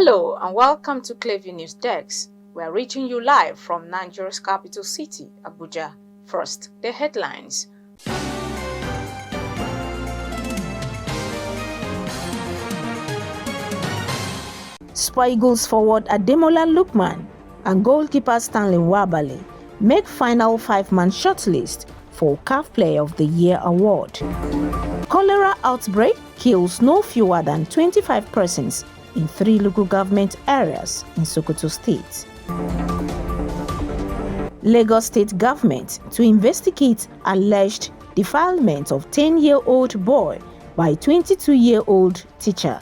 Hello and welcome to Clever News Desk. We are reaching you live from Nigeria's capital city, Abuja. First, the headlines. Super Eagles forward Ademola Lookman and goalkeeper Stanley Nwabali make final 5-man shortlist for CAF Player of the Year award. Cholera outbreak kills no fewer than 25 persons in 3 local government areas in Sokoto State. Lagos State government to investigate alleged defilement of 10-year-old boy by 22-year-old teacher.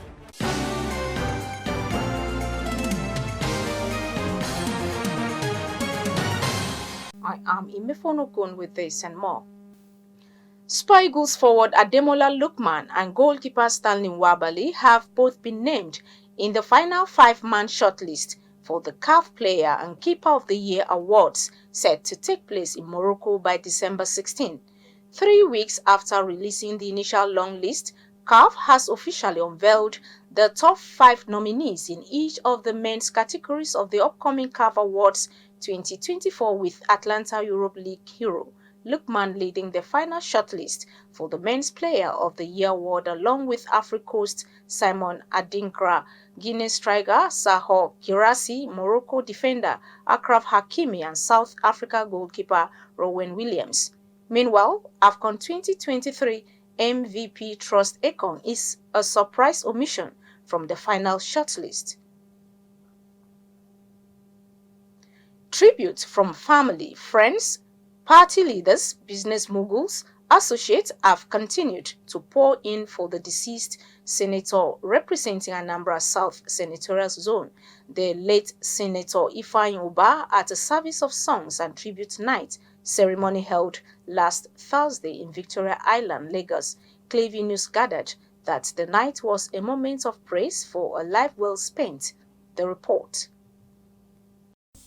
I am Imefonokun with this and more. Super Eagles forward Ademola Lookman and goalkeeper Stanley Nwabali have both been named in the final 5-man shortlist for the CAF Player and Keeper of the Year awards set to take place in Morocco by December 16. 3 weeks after releasing the initial long list, CAF has officially unveiled the top 5 nominees in each of the men's categories of the upcoming CAF Awards 2024, with Atlanta Europe League hero Lookman leading the final shortlist for the Men's Player of the Year award, along with Africa Coast Simon Adinkra, Guinea striker Saho Girassi, Morocco defender Akraf Hakimi, and South Africa goalkeeper Rowan Williams. Meanwhile, AFCON 2023 MVP Trust Ekong is a surprise omission from the final shortlist. Tribute from family, friends, party leaders, business moguls, associates have continued to pour in for the deceased senator representing Anambra South Senatorial Zone, the late Senator Ifeanyi Ubah, at a service of songs and tribute night ceremony held last Thursday in Victoria Island, Lagos. Clever News gathered that the night was a moment of praise for a life well spent. The report.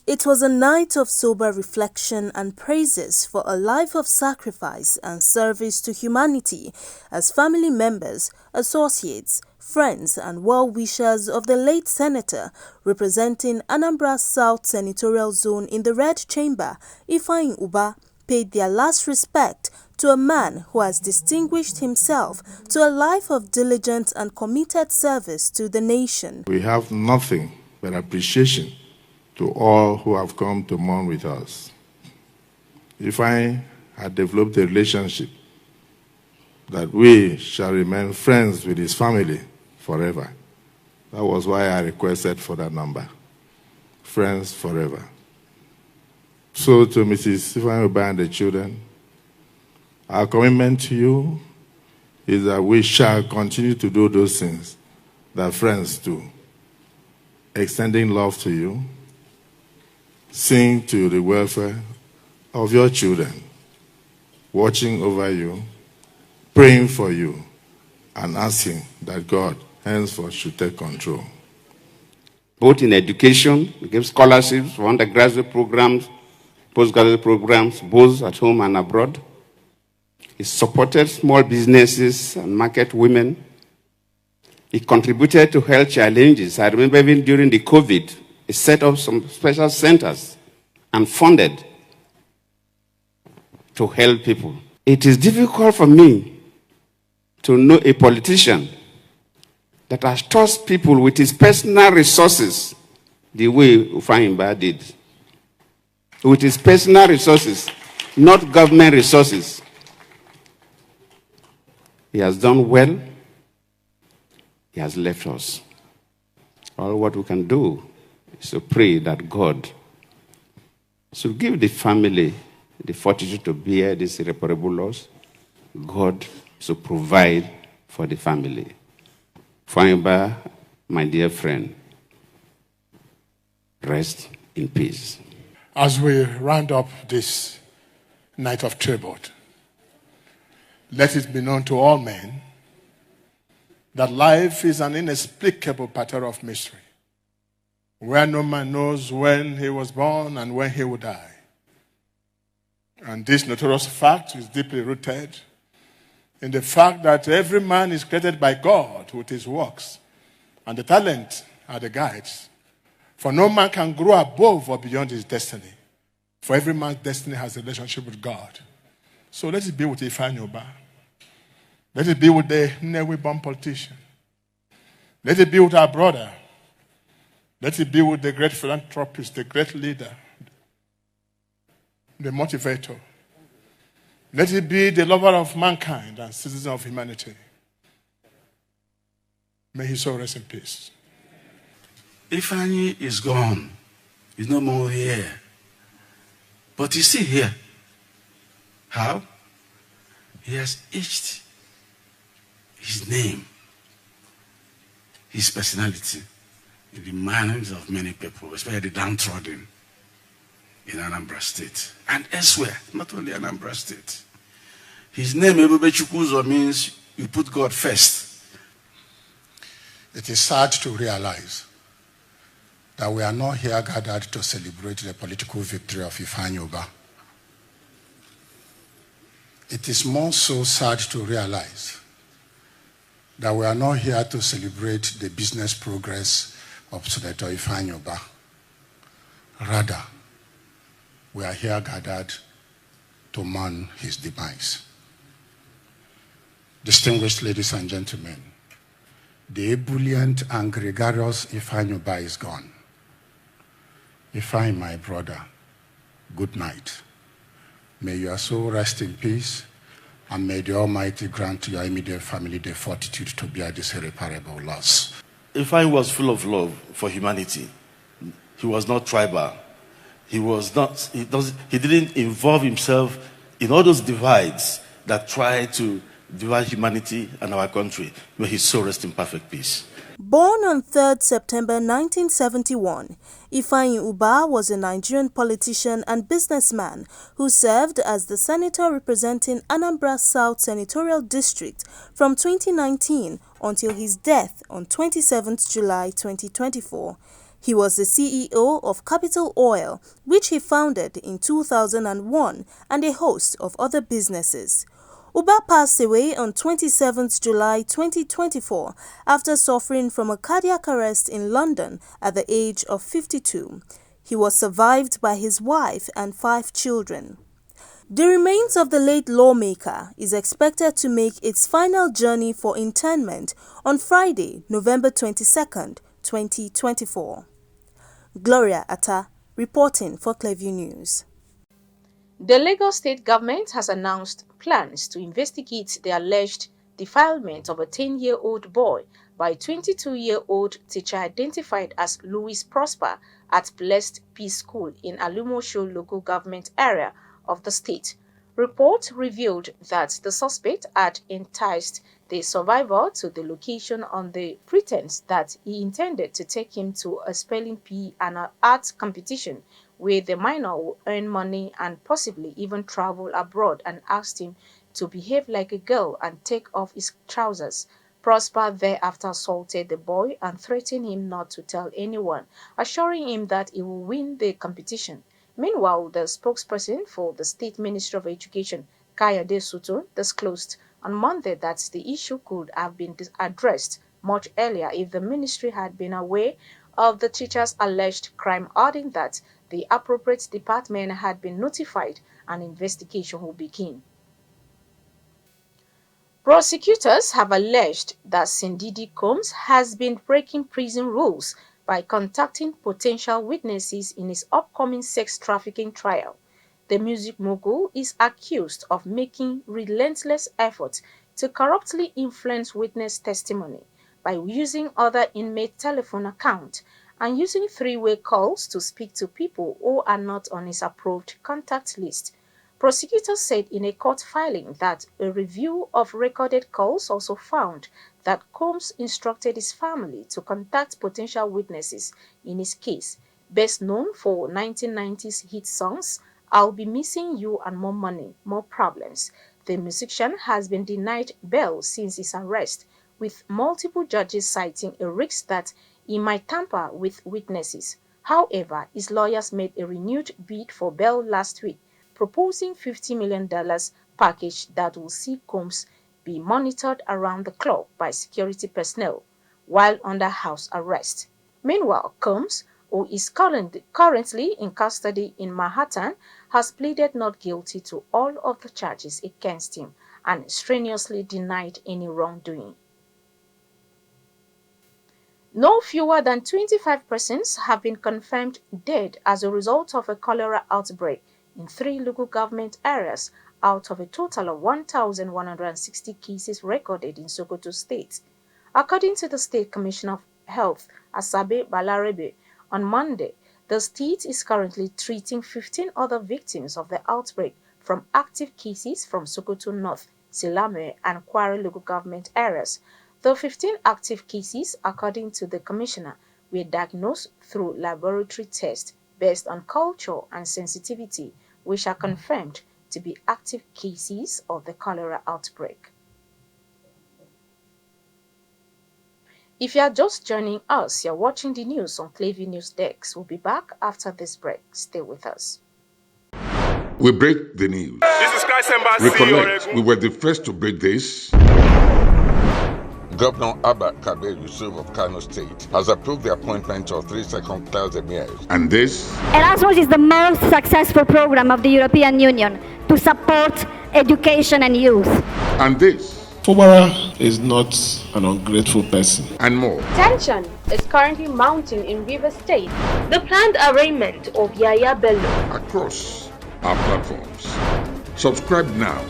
It was a night of sober reflection and praises for a life of sacrifice and service to humanity as family members, associates, friends and well-wishers of the late senator representing Anambra South Senatorial Zone in the Red Chamber, Ifeanyi Ubah, paid their last respect to a man who has distinguished himself to a life of diligent and committed service to the nation. We have nothing but appreciation to all who have come to mourn with us. Ifeanyi had developed a relationship that we shall remain friends with his family forever. That was why I requested for that number. Friends forever. So to Mrs. Ifeanyi Ubah and the children, our commitment to you is that we shall continue to do those things that friends do. Extending love to you, seeing to the welfare of your children, watching over you, praying for you, and asking that God henceforth should take control. Both in education, we give scholarships for undergraduate programs, postgraduate programs, both at home and abroad. He supported small businesses and market women. He contributed to health challenges. I remember even during the COVID, he set up some special centers and funded to help people. It is difficult for me to know a politician that has trusted people with his personal resources the way Ifeanyi Ubah did. With his personal resources, not government resources. He has done well. He has left us. All what we can do is to pray that God should give the family the fortitude to bear this irreparable loss. God should provide for the family. Ifeanyi Ubah, my dear friend, rest in peace. As we round up this night of tribute, let it be known to all men that life is an inexplicable pattern of mystery, where no man knows when he was born and when he will die. And this notorious fact is deeply rooted in the fact that every man is created by God with his works and the talent are the guides. For no man can grow above or beyond his destiny. For every man's destiny has a relationship with God. So let it be with Ifeanyi Ubah. Let it be with the Nnewi-born politician. Let it be with our brother. Let it be with the great philanthropist, the great leader, the motivator. Let it be the lover of mankind and citizen of humanity. May his soul rest in peace. Ifeanyi is gone. He's no more here. But he's still here. How? He has etched his name, his personality, in the minds of many people, especially the downtrodden in Anambra State and elsewhere, not only Anambra State. His name, Ebube Chukwuzo, means you put God first. It is sad to realize that we are not here gathered to celebrate the political victory of Ifeanyi Ubah. It is more so sad to realize that we are not here to celebrate the business progress of Senator Ifeanyi Ubah. Rather, we are here gathered to mourn his demise. Distinguished ladies and gentlemen, the ebullient and gregarious Ifeanyi Ubah is gone. Ifeanyi, my brother, good night. May your soul rest in peace, and may the Almighty grant your immediate family the fortitude to bear this irreparable loss. Ifeanyi was full of love for humanity. He was not tribal. He didn't involve himself in all those divides that try to divide humanity and our country. May his soul rest in perfect peace. Born on 3rd September 1971, Ifeanyi Ubah was a Nigerian politician and businessman who served as the senator representing Anambra South Senatorial District from 2019 until his death on 27th July 2024. He was the CEO of Capital Oil, which he founded in 2001, and a host of other businesses. Ubah passed away on 27th July 2024 after suffering from a cardiac arrest in London at the age of 52. He was survived by his wife and 5 children. The remains of the late lawmaker is expected to make its final journey for interment on Friday, November 22nd, 2024. Gloria Atta, reporting for Clearview News. The Lagos state government has announced plans to investigate the alleged defilement of a 10-year-old boy by a 22-year-old teacher identified as Louis Prosper at Blessed Peace School in Alumosho local government area of the state. Reports revealed that the suspect had enticed the survivor to the location on the pretense that he intended to take him to a spelling bee and an art competition where the minor will earn money and possibly even travel abroad, and asked him to behave like a girl and take off his trousers. Prosper thereafter assaulted the boy and threatened him not to tell anyone, assuring him that he will win the competition. Meanwhile, the spokesperson for the State Ministry of Education, Kayode Sutton, disclosed on Monday that the issue could have been addressed much earlier if the ministry had been aware of the teacher's alleged crime, adding that the appropriate department had been notified and investigation will begin. Prosecutors have alleged that Sindidi Combs has been breaking prison rules by contacting potential witnesses in his upcoming sex trafficking trial. The music mogul is accused of making relentless efforts to corruptly influence witness testimony by using other inmate telephone accounts and using three-way calls to speak to people who are not on his approved contact list. Prosecutors said in a court filing that a review of recorded calls also found that Combs instructed his family to contact potential witnesses in his case, best known for 1990s hit songs I'll Be Missing You and More Money, More Problems. The musician has been denied bail since his arrest, with multiple judges citing a risk that he might tamper with witnesses. However, his lawyers made a renewed bid for bail last week, proposing $50 million package that will see Combs be monitored around the clock by security personnel while under house arrest. Meanwhile, Combs, who is currently in custody in Manhattan, has pleaded not guilty to all of the charges against him and strenuously denied any wrongdoing. No fewer than 25 persons have been confirmed dead as a result of a cholera outbreak in 3 local government areas out of a total of 1,160 cases recorded in Sokoto State. According to the State Commissioner of Health, Asabe Balarebe, on Monday, the state is currently treating 15 other victims of the outbreak from active cases from Sokoto North, Silame, and Kwara local government areas. The 15 active cases, according to the commissioner, were diagnosed through laboratory tests based on culture and sensitivity, which are confirmed to be active cases of the cholera outbreak. If you are just joining us, you're watching the news on Clearview News Desk. We'll be back after this break. Stay with us. We break the news. This is Christ Embassy. Recollect, we were the first to break this. Governor Abba Kabir Yusuf of Kano State has approved the appointment of 3 second-class emirs. And this? Erasmus is the most successful program of the European Union to support education and youth. And this? Fubara is not an ungrateful person. And more. Tension is currently mounting in Rivers State. The planned arraignment of Yaya Bello. Across our platforms. Subscribe now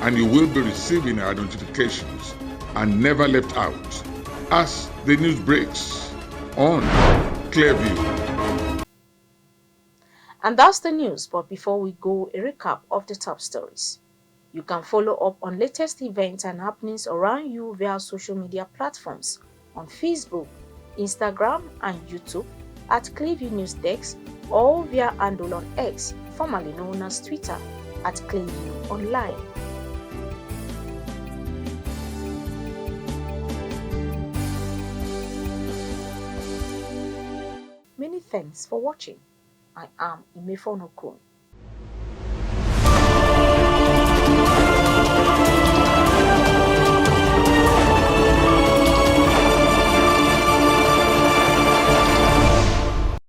and you will be receiving our notifications and never left out as the news breaks on Clearview. And that's the news, but before we go, a recap of the top stories. You can follow up on latest events and happenings around you via social media platforms on Facebook, Instagram, and YouTube at Clearview News Desk or via handle on X, formerly known as Twitter, at Clearview Online. Many thanks for watching. I am Imefonokun.